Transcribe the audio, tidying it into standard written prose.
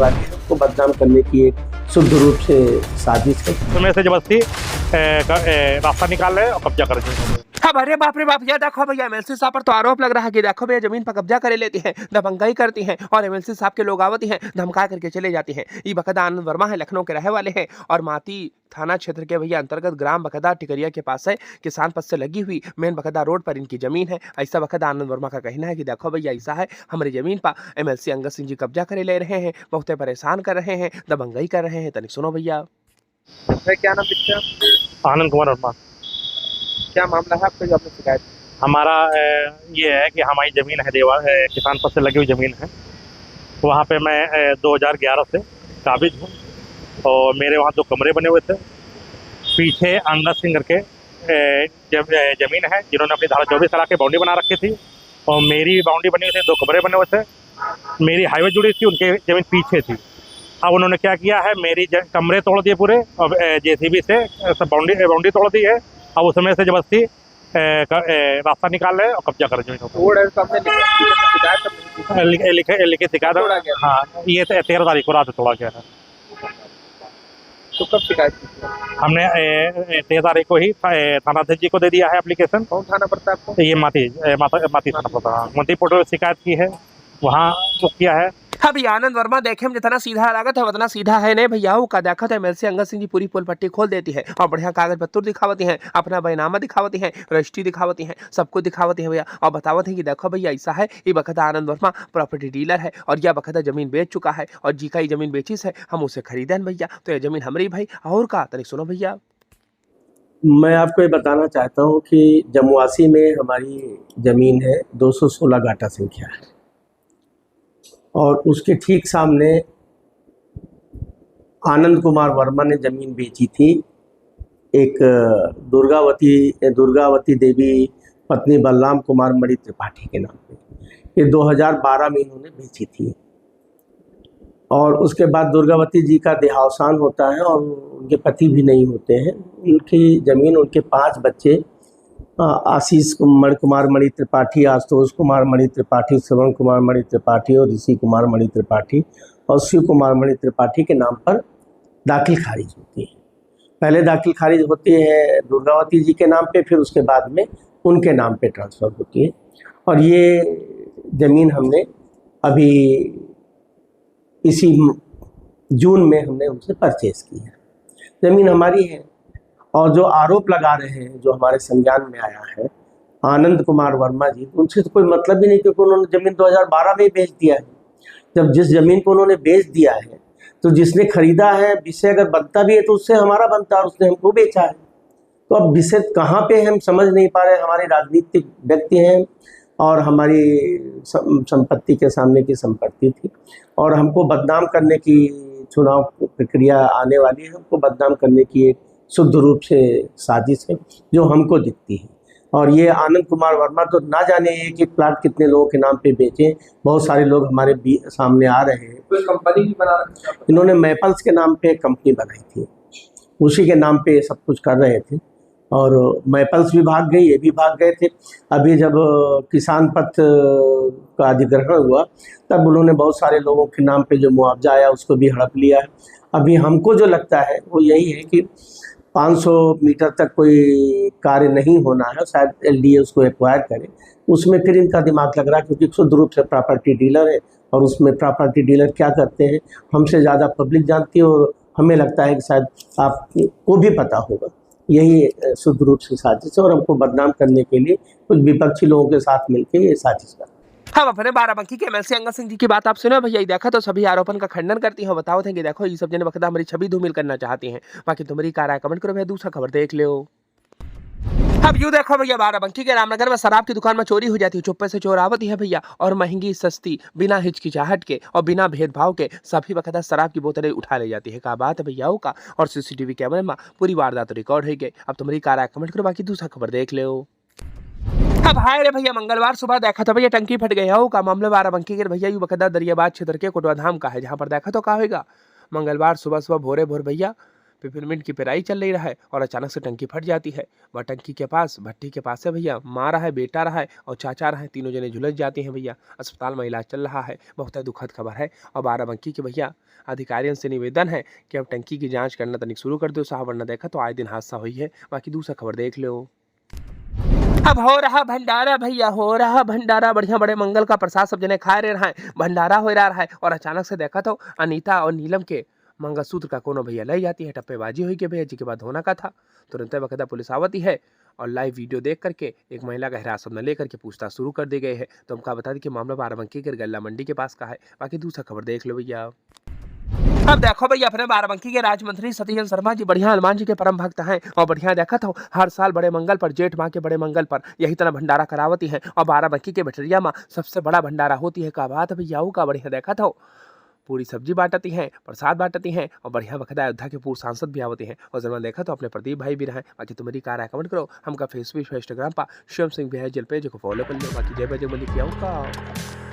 वाली है, उनको बदनाम करने की एक शुद्ध रूप से साजिश है। तुम्हें से जबरदस्ती रास्ता निकाल रहे और कब्जा कर रहे हैं। अब अरे बाप रे बाप, ये देखो भैया एमएलसी साहब पर तो आरोप लग रहा है कि देखो भैया जमीन पर कब्जा करे लेती हैं, दबंगाई करती हैं और एमएलसी साहब के लोग आवती हैं, धमका करके चले जाती हैं। ये बकायदा आनंद वर्मा है, लखनऊ के रहने वाले हैं और माती थाना क्षेत्र के भैया अंतर्गत ग्राम बकायदा टिकरिया के पास है, किसान पथ से लगी हुई मेन बकायदा रोड पर इनकी जमीन है। ऐसा बकायदा आनंद वर्मा का कहना है कि देखो भैया ऐसा है, हमारी जमीन पर एमएलसी अंगद सिंह जी कब्जा करे ले रहे हैं, बहुत परेशान कर रहे हैं, दबंगाई कर रहे हैं। तनिक सुनो भैया। क्या नाम लिखते हैं आप? आनंद कुमार वर्मा। क्या मामला है आपका जो आपने शिकायत की? हमारा ये है कि हमारी ज़मीन है देवा किसान पथ से लगी हुई ज़मीन है, वहाँ पे मैं 2011 से काबिज हूँ और मेरे वहाँ 2 कमरे बने हुए थे। पीछे अंगद सिंह करके ज़मीन है जिन्होंने अपनी धारा 24 करा के बाउंड्री बना रखी थी और मेरी बाउंड्री बनी हुई थी, 2 कमरे बने हुए थे। मेरी हाईवे जुड़ी थी, उनकी ज़मीन पीछे थी। अब उन्होंने क्या किया है, मेरी कमरे तोड़ दिए पूरे और जेसीबी से सब बाउंड्री तोड़ दी है। अब उसमें से जबरदस्ती रास्ता निकाल रहे और कब्जा कर जमीनों रोड है तो आपने शिकायत कब लिखी थी? लिखे शिकायत। तोड़ा गया? हाँ, ये 13 तारीख को रात तोड़ा गया है। तो कब शिकायत की थी? हमने 13 तारीख को ही थाना अध्यक्ष जी को दे दिया है एप्लीकेशन। कौन थाना पड़ता है आपको? ये माती थाना पड़ता है, मंत्री पोर्टल शिकायत की है, वहाँ बुक किया है। अभी आनंद वर्मा देखे में जितना सीधा लागत है उतना सीधा है नहीं भैया। का देखा था एमएलसी अंगद सिंह जी पूरी पोल पट्टी खोल देती है और बढ़िया कागज पत्तर दिखावती हैं, अपना बैनामा दिखावती हैं, रजिस्ट्री दिखावती हैं, सब कुछ दिखावती है भैया और बतावत है कि देखो भैया ऐसा है, ये बखता आनंद वर्मा प्रॉपर्टी डीलर है और यह बखता जमीन बेच चुका है और जी का ये जमीन बेची है, हम उसे खरीदे भैया, तो ये जमीन हमारी भाई। और का तनिक सुनो भैया। मैं आपको ये बताना चाहता हूँ कि जमुआसी में हमारी ज़मीन है, 216 गाटा संख्या है और उसके ठीक सामने आनंद कुमार वर्मा ने ज़मीन बेची थी एक दुर्गावती देवी पत्नी बलराम कुमार मणि त्रिपाठी के नाम पे। ये 2012 में इन्होंने बेची थी और उसके बाद दुर्गावती जी का देहावसान होता है और उनके पति भी नहीं होते हैं। उनकी ज़मीन, उनके 5 बच्चे आशीष कुमार मणि त्रिपाठी, आशुतोष कुमार मणि त्रिपाठी, श्रवण कुमार मणि त्रिपाठी और ऋषि कुमार मणि त्रिपाठी और शिव कुमार मणि त्रिपाठी के नाम पर दाखिल खारिज होती है। पहले दाखिल खारिज होती है दुर्गावती जी के नाम पे, फिर उसके बाद में उनके नाम पे ट्रांसफ़र होती है। और ये ज़मीन हमने अभी इसी जून में हमने उनसे परचेज़ की है। ज़मीन हमारी है और जो आरोप लगा रहे हैं, जो हमारे संज्ञान में आया है आनंद कुमार वर्मा जी, उनसे तो कोई मतलब ही नहीं, क्योंकि उन्होंने ज़मीन 2012 में ही बेच दिया है। जब जिस ज़मीन को उन्होंने बेच दिया है तो जिसने खरीदा है विषय अगर बनता भी है तो उससे हमारा बनता है और उसने हमको बेचा है। तो अब विषय कहाँ पे हम समझ नहीं पा रहे। हमारे राजनीतिक व्यक्ति हैं और हमारी संपत्ति के सामने की संपत्ति थी और हमको बदनाम करने की चुनाव प्रक्रिया आने वाली है, हमको बदनाम करने की एक शुद्ध रूप से साजिश है जो हमको दिखती है। और ये आनंद कुमार वर्मा तो ना जाने एक एक प्लाट कितने लोगों के नाम पे बेचे, बहुत सारे लोग हमारे सामने आ रहे हैं। कोई कंपनी भी बना रखी है? इन्होंने मैपल्स के नाम पे कंपनी बनाई थी, उसी के नाम पे सब कुछ कर रहे थे और मैपल्स भी भाग गई, ये भी भाग गए थे। अभी जब किसान पथ का अधिग्रहण हुआ तब उन्होंने बहुत सारे लोगों के नाम पे जो मुआवजा आया उसको भी हड़प लिया है। अभी हमको जो लगता है वो यही है कि 500 मीटर तक कोई कार्य नहीं होना है, शायद एलडीए उसको एक्वायर करे, उसमें फिर इनका दिमाग लग रहा है, क्योंकि शुद्ध रूप से प्रॉपर्टी डीलर है और उसमें प्रॉपर्टी डीलर क्या करते हैं हमसे ज़्यादा पब्लिक जानती है और हमें लगता है कि शायद आपको भी पता होगा। यही शुद्ध रूप से साजिश है और हमको बदनाम करने के लिए कुछ विपक्षी लोगों के साथ मिलकर ये साजिश कर। हम अपने बाराबंकी के एमएलसी अंगद सिंह जी की बात आप सुनो भैया। देखा तो सभी आरोपन का खंडन करती हैं, बताओ थे कि देखो ये सब जने बखदा हमारी छवि धूमिल करना चाहती हैं। बाकी तुम्हारी क्या राय कमेंट करो भैया, दूसरा खबर देख लो। अब यूँ देखो भैया, बाराबंकी के रामनगर में शराब की दुकान में चोरी हो जाती है, चुप्पे से चोर आवती है भैया और महंगी सस्ती बिना हिचकिचाहट के और बिना भेदभाव के सभी बखदा शराब की बोतलें उठा ले जाती है। क्या बात है भैया का। और सीसीटीवी कैमरे में पूरी वारदात रिकॉर्ड हो गई। अब तुम्हारी क्या राय कमेंट करो, बाकी दूसरा खबर देख लो। अब हाय रे भैया, मंगलवार सुबह देखा था भैया टंकी फट गया हो का मामला बाराबंकी के भैया यू बकदा दरियाबाद क्षेत्र के कोटवा धाम का है, जहां पर देखा तो क्या होगा मंगलवार सुबह सुबह भोरे भोर भैया पेपरमिंट की पेराई चल रही है और अचानक से टंकी फट जाती है। वह टंकी के पास भट्टी के पास से भैया माँ रहा है, बेटा रहा है और चाचा रहा है, तीनों जने झुलस जाते हैं भैया। अस्पताल में इलाज चल रहा है। बहुत ही दुखद खबर है और बाराबंकी के भैया अधिकारियों से निवेदन है कि अब टंकी की जांच करना तनिक शुरू कर दो साहब, वरना देखा तो आए दिन हादसा हुई है। बाकी दूसरा खबर देख लो। अब हो रहा भंडारा भैया, हो रहा भंडारा। बढ़िया बड़े मंगल का प्रसाद सब जने खा रहे हैं, भंडारा हो रहा है और अचानक से देखा तो अनीता और नीलम के मंगलसूत्र का कोनो भैया ले जाती है। टप्पेबाजी हुई के भैया जी के बाद होना का था। तुरंत बकायदा पुलिस आवती है और लाइव वीडियो देख करके एक महिला का हिरासत में लेकर के पूछताछ शुरू कर दी गई है। तो हमका बता दें कि मामला बाराबंकी के गल्ला मंडी के पास का है। बाकी दूसरा खबर देख लो भैया। अब देखो भैया, अपने बाराबंकी के राज मंत्री सतीजन शर्मा जी बढ़िया हनुमान जी के परम भक्त हैं और बढ़िया देखा था हर साल बड़े मंगल पर, जेठ माह के बड़े मंगल पर यही तरह भंडारा करावती है और बाराबंकी के भटरिया माँ सबसे बड़ा भंडारा होती है। का बात भैया का बढ़िया देखा था पूरी सब्जी बांटती हैं, प्रसाद बांटती हैं और बढ़िया बखदा अयोध्या के पूर्व सांसद भी आवती हैं। और जब देखा तो अपने प्रदीप भाई भी रहे। बाकी तुम्हारी कार है कमेंट करो। हमका फेसबुक इंस्टाग्राम पर शिवम सिंह भी है जेल पेज को फॉलो कर लो। बाकी जय बजरंगबली किया